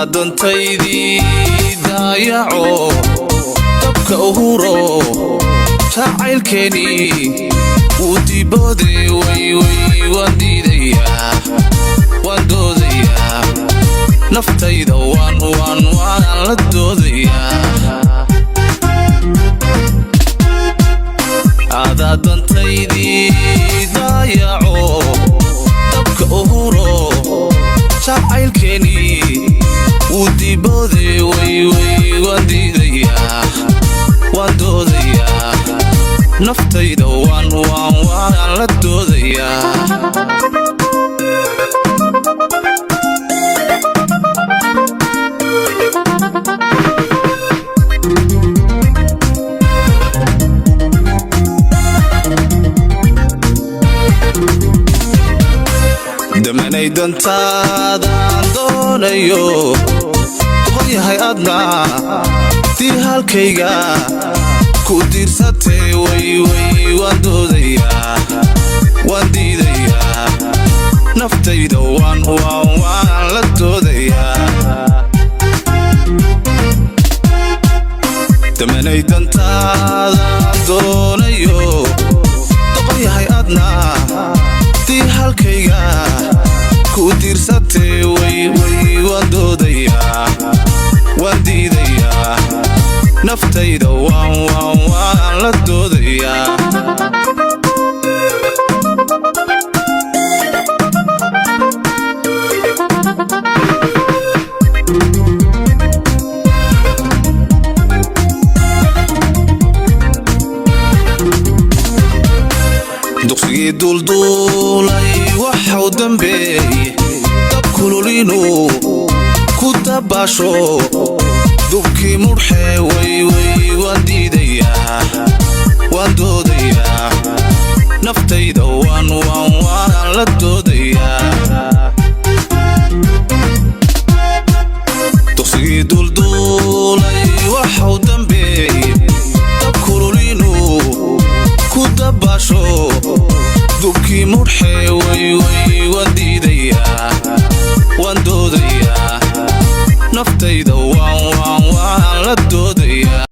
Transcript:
دنتيدي ضايعو دبك أهورو جعيل كيني ودي بودي وي وي وانديديا واندوديا نفتيدا وان وان وان لدوديا هذا دنتيدي ضايعو دبك أهورو جعيل كيني ودي بودي وي وي وانديديا واندوديا نفتيدا وان وان وان لدوديا دمني دنتادان دونيو qoyahay adna tii halkayga ku diirsatay way way waan doodayaa waan diidayaa naftayda waan la doodayaa damanay dantaada doonayo qoyahay adna tii halkayga ku diirsatay way way waan doodayaa waan diidayaa naftayda waan la doodayaa dugsigii duulduulay waxau dambeeyey dab kululinu ku dabaasho dubkii mudhxee way way waan diidayaa waan doodayaa naftayda waan la doodayaa dugsigii duulduulay waxau dambeeyey dab kululinu ku dabaasho dubkii mudhxee way way waan diidayaa waan doodayaa naftayda waan la doodayaa